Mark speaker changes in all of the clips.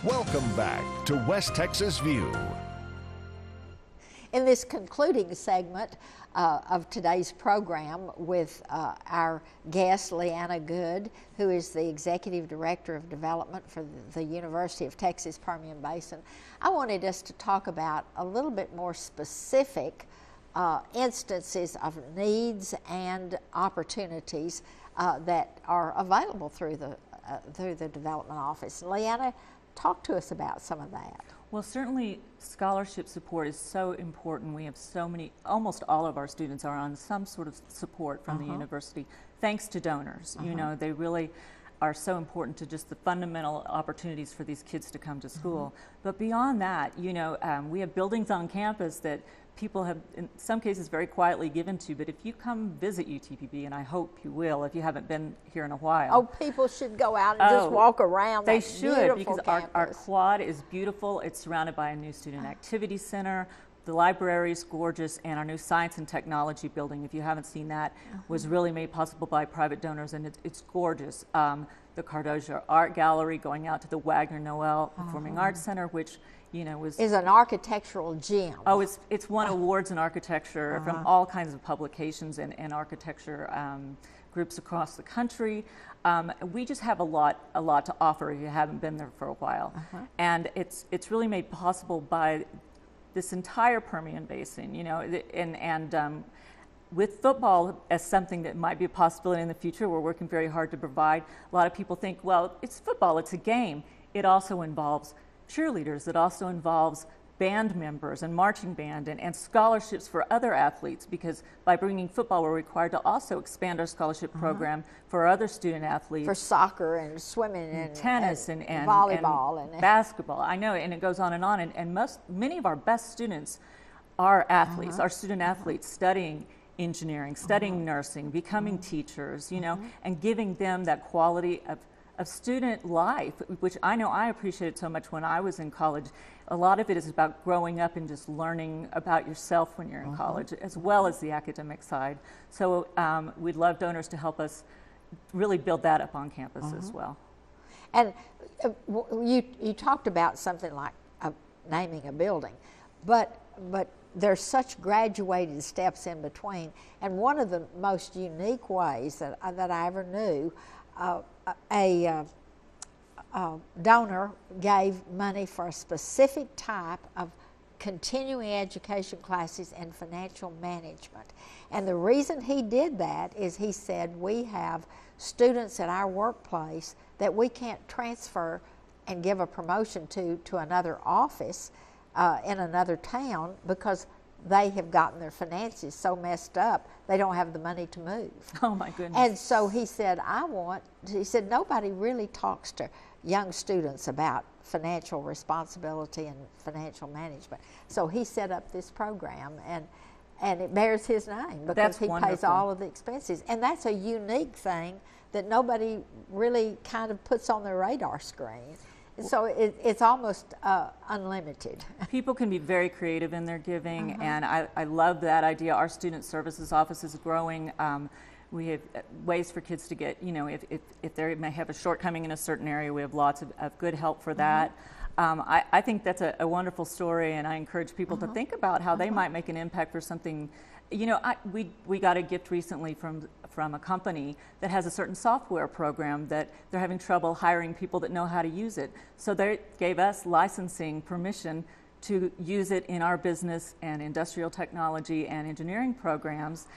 Speaker 1: Welcome back to West Texas View.
Speaker 2: In this concluding segment of today's program with our guest, Leanna Good, who is the Executive Director of Development for the University of Texas Permian Basin, I wanted us to talk about a little bit more specific instances of needs and opportunities that are available through the Development Office. Leanna, talk to us about some of that.
Speaker 3: Well, certainly scholarship support is so important. We have so many, almost all of our students are on some sort of support from the university, thanks to donors. You know, they really are so important to just the fundamental opportunities for these kids to come to school. But beyond that, you know, we have buildings on campus that people have, in some cases, very quietly given to, but if you come visit UTPB, and I hope you will if you haven't been here in a while.
Speaker 2: Oh, people should go out and just walk around
Speaker 3: They
Speaker 2: that
Speaker 3: should, because
Speaker 2: campus.
Speaker 3: our quad is beautiful. It's surrounded by a new student activity center. The library is gorgeous, and our new science and technology building, if you haven't seen that, was really made possible by private donors, and it's gorgeous. The Cardozo Art Gallery, going out to the Wagner Noel Performing Arts Center, which, you know, is
Speaker 2: an architectural gem.
Speaker 3: Oh, it's won awards in architecture from all kinds of publications and architecture groups across the country. We just have a lot to offer if you haven't been there for a while, and it's really made possible by this entire Permian Basin. You know, and with football as something that might be a possibility in the future, we're working very hard to provide. A lot of people think, well, it's football, it's a game. It also involves cheerleaders. It also involves band members and marching band and scholarships for other athletes, because by bringing football, we're required to also expand our scholarship program for other student athletes.
Speaker 2: For soccer and swimming and
Speaker 3: tennis and
Speaker 2: volleyball and
Speaker 3: basketball. I know, and it goes on. And many of our best students are athletes, are student athletes studying engineering, studying nursing, becoming teachers, you know, and giving them that quality of student life, which I know I appreciated so much when I was in college. A lot of it is about growing up and just learning about yourself when you're in college, as well as the academic side. So we'd love donors to help us really build that up on campus as well.
Speaker 2: And you talked about something like naming a building, but there's such graduated steps in between. And one of the most unique ways that I ever knew, a donor gave money for a specific type of continuing education classes in financial management. And the reason he did that is he said, we have students at our workplace that we can't transfer and give a promotion to another office in another town, because they have gotten their finances so messed up they don't have the money to move.
Speaker 3: Oh my goodness.
Speaker 2: And so he said, nobody really talks to young students about financial responsibility and financial management. So he set up this program, and it bears his name because he pays all of the expenses. And that's a unique thing that nobody really kind of puts on their radar screen. So it's almost unlimited. People
Speaker 3: can be very creative in their giving, and I love that idea. Our student services office is growing. We have ways for kids to get, you know, if they may have a shortcoming in a certain area, we have lots of good help for that. I think that's a wonderful story, and I encourage people to think about how they might make an impact for something. You know, we got a gift recently from a company that has a certain software program that they're having trouble hiring people that know how to use it. So they gave us licensing permission to use it in our business and industrial technology and engineering programs,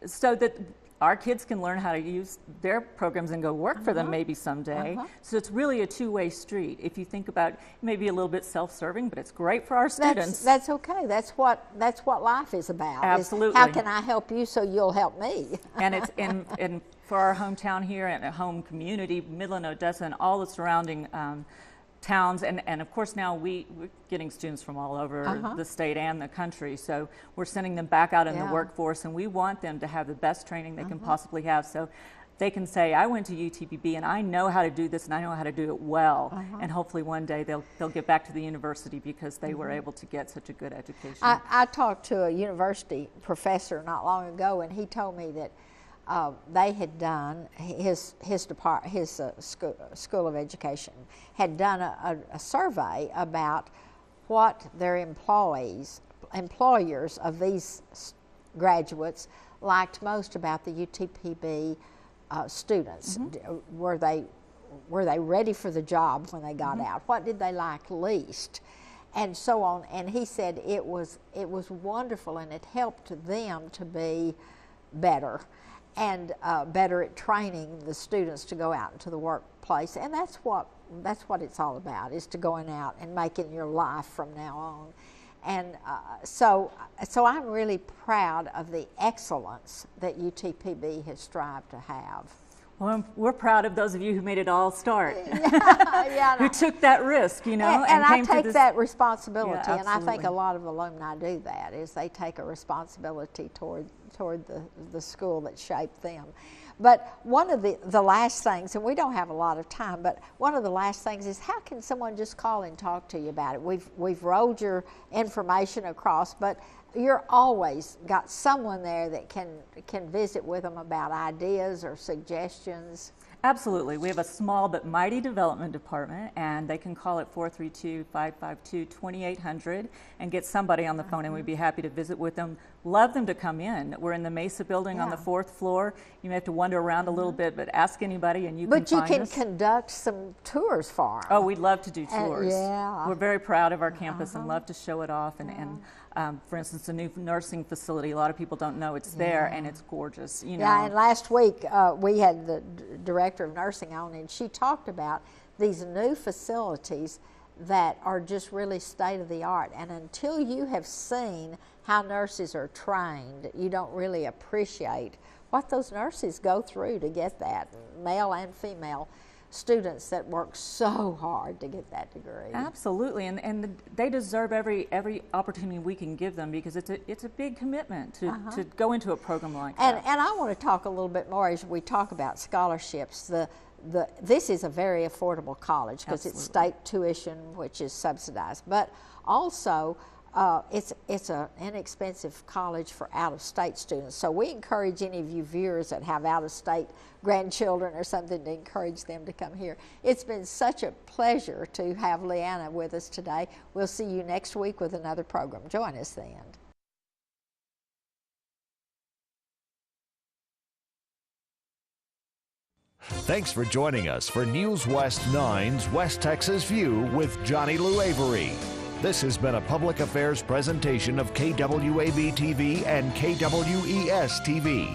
Speaker 3: so that our kids can learn how to use their programs and go work for them maybe someday. So it's really a two-way street. If you think about it, maybe a little bit self-serving, but it's great for our students.
Speaker 2: That's okay. That's what life is about.
Speaker 3: Absolutely.
Speaker 2: How can I help you so you'll help me?
Speaker 3: And it's in for our hometown here and a home community, Midland, Odessa, and all the surrounding towns, and of course now we're getting students from all over the state and the country, so we're sending them back out in the workforce, and we want them to have the best training they can possibly have, so they can say, I went to UTPB and I know how to do this and I know how to do it well, and hopefully one day they'll get back to the university because they were able to get such a good education.
Speaker 2: I talked to a university professor not long ago, and he told me that they had done, his School of Education had done a survey about what their employers of these graduates liked most about the UTPB students. Were they ready for the job when they got out? What did they like least? And so on. And he said it was wonderful, and it helped them to be better and better at training the students to go out into the workplace. And that's what it's all about, is to going out and making your life from now on. And so I'm really proud of the excellence that UTPB has strived to have.
Speaker 3: Well, we're proud of those of you who made it all start,
Speaker 2: Yeah,
Speaker 3: who took that risk, you know,
Speaker 2: and I
Speaker 3: came
Speaker 2: take
Speaker 3: to this.
Speaker 2: that responsibility,
Speaker 3: Yeah,
Speaker 2: and I think
Speaker 3: absolutely.
Speaker 2: a lot of alumni do that, is they take a responsibility toward the school that shaped them. But one of the last things, and we don't have a lot of time, but one of the last things is, how can someone just call and talk to you about it? We've rolled your information across, but you're always got someone there that can visit with them about ideas or suggestions.
Speaker 3: Absolutely. We have a small but mighty development department, and they can call at 432-552-2800 and get somebody on the phone, and we'd be happy to visit with them. Love them to come in. We're in the Mesa building on the 4th floor. You may have to wander around a little bit, but ask anybody and you can find us.
Speaker 2: But you can conduct some tours for them.
Speaker 3: Oh, we'd love to do tours.
Speaker 2: Yeah.
Speaker 3: We're very proud of our campus and love to show it off. And for instance, the new nursing facility, a lot of people don't know it's there, and it's gorgeous. You know.
Speaker 2: Yeah, and last week we had the director of nursing on, and she talked about these new facilities that are just really state of the art. And until you have seen how nurses are trained, you don't really appreciate what those nurses go through to get that, male and female students that work so hard to get that degree.
Speaker 3: Absolutely, and they deserve every opportunity we can give them, because it's a big commitment to go into a program like that.
Speaker 2: And I want to talk a little bit more as we talk about scholarships. This is a very affordable college because it's state tuition, which is subsidized, but also it's an inexpensive college for out-of-state students. So we encourage any of you viewers that have out-of-state grandchildren or something to encourage them to come here. It's been such a pleasure to have Leanna with us today. We'll see you next week with another program. Join us then.
Speaker 1: Thanks for joining us for News West 9's West Texas View with Johnny Lou Avery. This has been a public affairs presentation of KWAB TV and KWES TV.